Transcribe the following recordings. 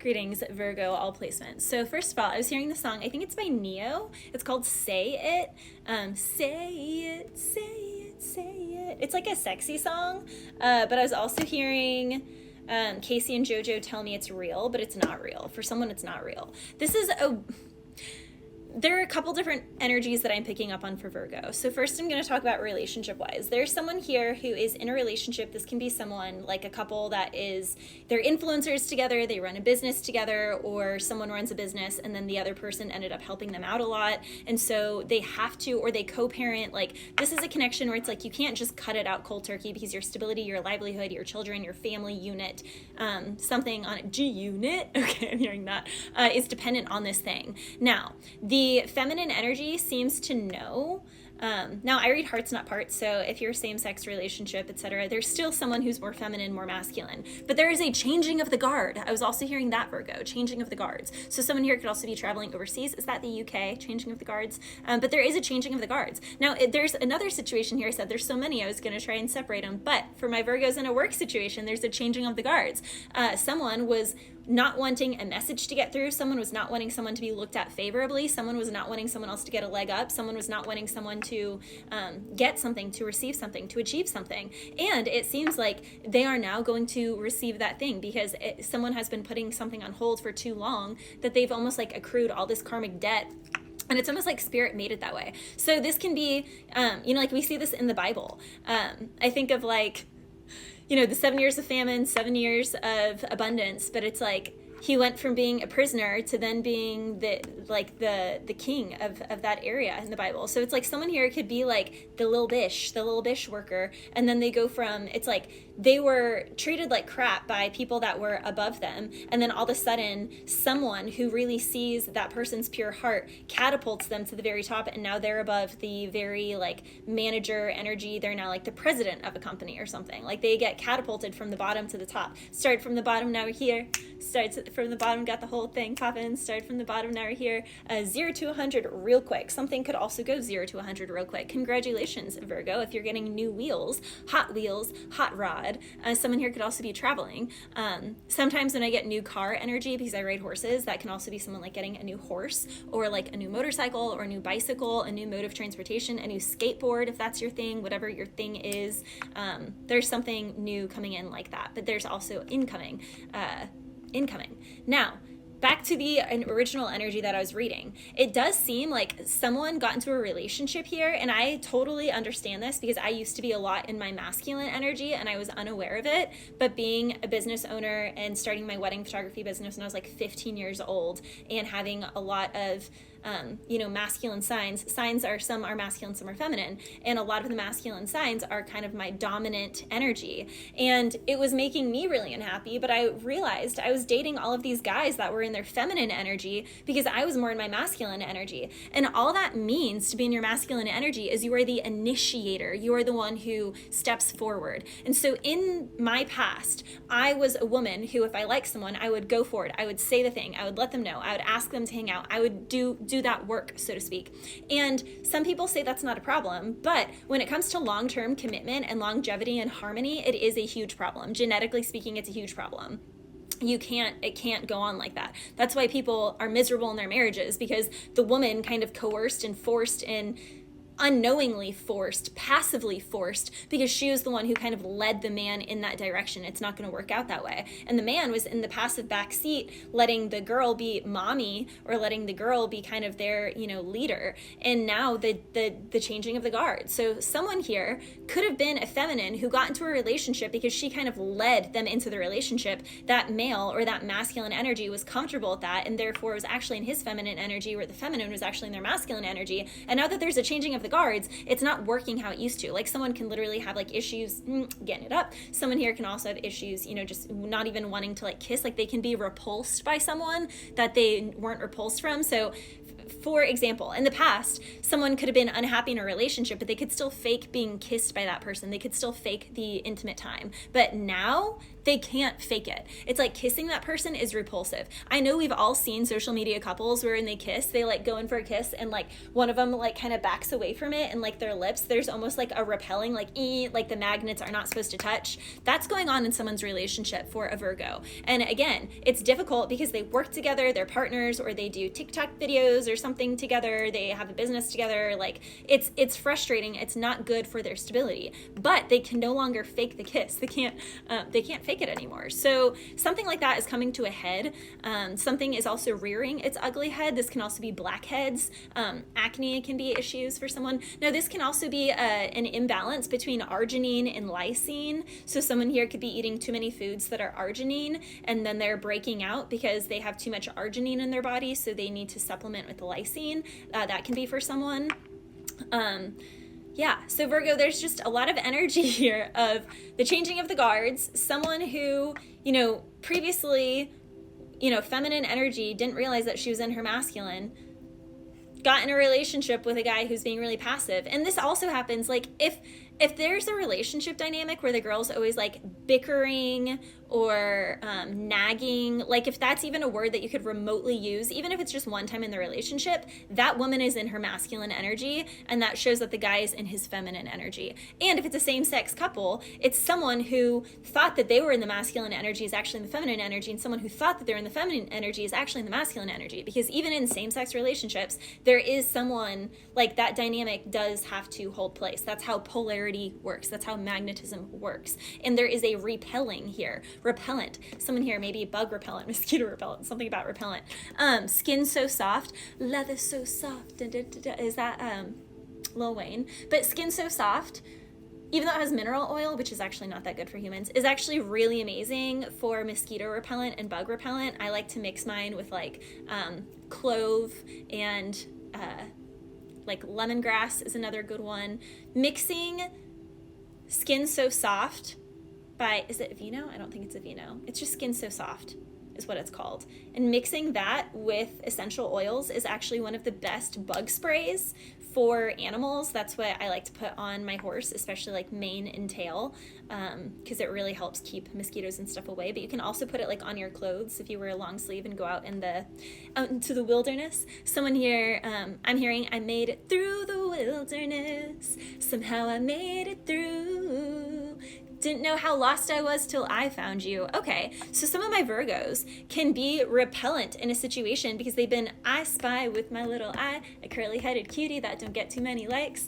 Greetings, Virgo, all placements. So first of all, I was hearing the song, I think it's by Neo. It's called Say It. Say it, say it, say it. It's like a sexy song, but I was also hearing Casey and JoJo tell me it's real, but it's not real. For someone, it's not real. There are a couple different energies that I'm picking up on for Virgo. So first I'm going to talk about relationship-wise. There's someone here who is in a relationship. This can be someone like a couple that is, they're influencers together, they run a business together, or someone runs a business and then the other person ended up helping them out a lot. And so they have to, or they co-parent, like this is a connection where it's like you can't just cut it out cold turkey because your stability, your livelihood, your children, your family unit, something on it, G-unit, okay, I'm hearing that, is dependent on this thing. Now, the feminine energy seems to know. Now I read hearts, not parts. So if you're a same-sex relationship, etc., there's still someone who's more feminine, more masculine. But there is a changing of the guard. I was also hearing that, Virgo, changing of the guards. So someone here could also be traveling overseas. Is that the UK, changing of the guards? But there is a changing of the guards. Now there's another situation here. I said there's so many, I was going to try and separate them. But for my Virgos in a work situation, there's a changing of the guards. Someone was not wanting a message to get through. Someone was not wanting someone to be looked at favorably. Someone was not wanting someone else to get a leg up. Someone was not wanting someone to get something, to receive something, to achieve something. And it seems like they are now going to receive that thing because someone has been putting something on hold for too long that they've almost like accrued all this karmic debt. And it's almost like spirit made it that way. So this can be, like we see this in the Bible. I think of like, the 7 years of famine, 7 years of abundance, but it's like he went from being a prisoner to then being the king of that area in the Bible. So it's like someone here could be like the little bish worker, and then they go from, it's like they were treated like crap by people that were above them, and then all of a sudden someone who really sees that person's pure heart catapults them to the very top, and now they're above the very like manager energy. They're now like the president of a company or something. Like they get catapulted from the bottom to the top. Started from the bottom, now we're here. Started from the bottom, got the whole thing popping. Started from the bottom, now we're here. 0 to 100 real quick. Something could also go 0 to 100 real quick. Congratulations, Virgo, if you're getting new wheels, hot rod. Someone here could also be traveling. Sometimes when I get new car energy, because I ride horses, that can also be someone like getting a new horse, or like a new motorcycle, or a new bicycle, a new mode of transportation, a new skateboard, if that's your thing, whatever your thing is. There's something new coming in like that, but there's also incoming. Now, back to the original energy that I was reading. It does seem like someone got into a relationship here, and I totally understand this because I used to be a lot in my masculine energy and I was unaware of it. But being a business owner and starting my wedding photography business when I was like 15 years old and having a lot of masculine signs are, some are masculine, some are feminine, and a lot of the masculine signs are kind of my dominant energy, and it was making me really unhappy. But I realized I was dating all of these guys that were in their feminine energy because I was more in my masculine energy, and all that means to be in your masculine energy is you are the initiator, you are the one who steps forward. And so in my past, I was a woman who, if I liked someone, I would go for it, I would say the thing, I would let them know, I would ask them to hang out, I would do that work, so to speak. And some people say that's not a problem, but when it comes to long-term commitment and longevity and harmony, it is a huge problem. Genetically speaking, it's a huge problem. It can't go on like that. That's why people are miserable in their marriages, because the woman kind of coerced and forced and unknowingly forced, passively forced, because she was the one who kind of led the man in that direction. It's not going to work out that way. And the man was in the passive back seat, letting the girl be mommy, or letting the girl be kind of their, leader. And now the changing of the guard. So someone here could have been a feminine who got into a relationship because she kind of led them into the relationship. That male or that masculine energy was comfortable with that, and therefore was actually in his feminine energy, where the feminine was actually in their masculine energy. And now that there's a changing of the guards, it's not working how it used to. Like someone can literally have like issues getting it up. Someone here can also have issues, just not even wanting to like kiss. Like they can be repulsed by someone that they weren't repulsed from. So for example, in the past, someone could have been unhappy in a relationship, but they could still fake being kissed by that person. They could still fake the intimate time. But now they can't fake it. It's like kissing that person is repulsive. I know we've all seen social media couples where when they kiss, they like go in for a kiss and like one of them like kind of backs away from it, and like their lips, there's almost like a repelling, like the magnets are not supposed to touch. That's going on in someone's relationship for a Virgo. And again, it's difficult because they work together, they're partners, or they do TikTok videos or something together, they have a business together. Like it's frustrating. It's not good for their stability. But they can no longer fake the kiss. They can't fake it anymore. So something like that is coming to a head. Something is also rearing its ugly head. This can also be blackheads. Acne can be issues for someone. Now, this can also be an imbalance between arginine and lysine. So someone here could be eating too many foods that are arginine, and then they're breaking out because they have too much arginine in their body, so they need to supplement with the lysine. That can be for someone. Yeah, so Virgo, there's just a lot of energy here of the changing of the guards. Someone who, previously, feminine energy, didn't realize that she was in her masculine, got in a relationship with a guy who's being really passive. And this also happens, like, if there's a relationship dynamic where the girl's always like bickering or nagging, like if that's even a word that you could remotely use, even if it's just one time in the relationship, that woman is in her masculine energy, and that shows that the guy is in his feminine energy. And if it's a same-sex couple, it's someone who thought that they were in the masculine energy is actually in the feminine energy, and someone who thought that they're in the feminine energy is actually in the masculine energy. Because even in same-sex relationships, there is someone, like that dynamic does have to hold place. That's how polarity works. That's how magnetism works. And there is a repelling here. Repellent. Someone here, maybe bug repellent, mosquito repellent, something about repellent. Skin so soft, leather so soft. Is that Lil Wayne? But skin so soft, even though it has mineral oil, which is actually not that good for humans, is actually really amazing for mosquito repellent and bug repellent. I like to mix mine with like clove and like lemongrass is another good one. Mixing Skin So Soft by, is it Vino? I don't think it's a Vino. It's just Skin So Soft is what it's called. And mixing that with essential oils is actually one of the best bug sprays for animals. That's what I like to put on my horse, especially like mane and tail, because it really helps keep mosquitoes and stuff away. But you can also put it like on your clothes if you wear a long sleeve and go out into the wilderness. Someone here, I'm hearing, I made it through the wilderness. Somehow I made it through. Didn't know how lost I was till I found you. Okay, so some of my Virgos can be repellent in a situation because they've been, I spy with my little eye, a curly-headed cutie that don't get too many likes,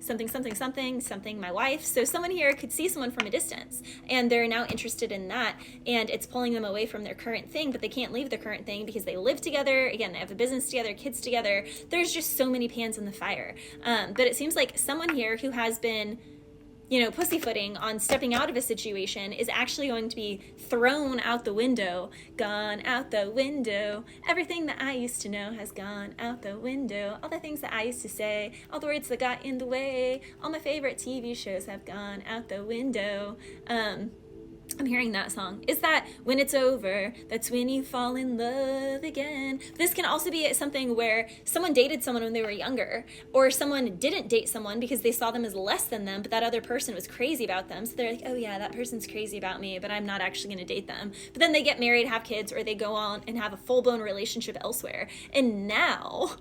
something, my wife. So someone here could see someone from a distance, and they're now interested in that, and it's pulling them away from their current thing, but they can't leave their current thing because they live together. Again, they have a business together, kids together. There's just so many pans in the fire. But it seems like someone here who has been pussyfooting on stepping out of a situation is actually going to be thrown out the window, gone out the window. Everything that I used to know has gone out the window. All the things that I used to say, all the words that got in the way, all my favorite TV shows have gone out the window. I'm hearing that song. Is that when it's over, that's when you fall in love again? This can also be something where someone dated someone when they were younger, or someone didn't date someone because they saw them as less than them, but that other person was crazy about them. So they're like, oh yeah, that person's crazy about me, but I'm not actually going to date them. But then they get married, have kids, or they go on and have a full-blown relationship elsewhere. And now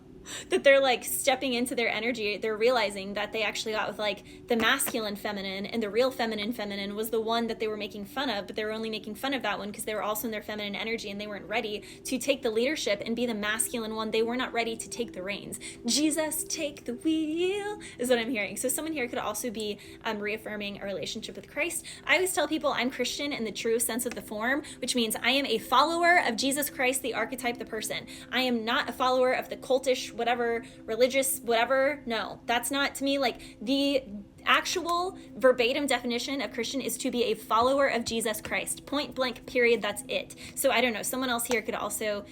that they're like stepping into their energy, they're realizing that they actually got with like the masculine feminine, and the real feminine was the one that they were making fun of, but they were only making fun of that one because they were also in their feminine energy and they weren't ready to take the leadership and be the masculine one. They were not ready to take the reins. Jesus, take the wheel is what I'm hearing. So someone here could also be reaffirming a relationship with Christ. I always tell people I'm Christian in the true sense of the form, which means I am a follower of Jesus Christ, the archetype, the person. I am not a follower of the cultish whatever, religious whatever. No, that's not, to me, like the actual verbatim definition of Christian is to be a follower of Jesus Christ. Point blank, period. That's it. So I don't know. Someone else here could also,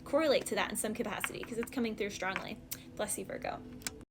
correlate to that in some capacity because it's coming through strongly. Bless you, Virgo.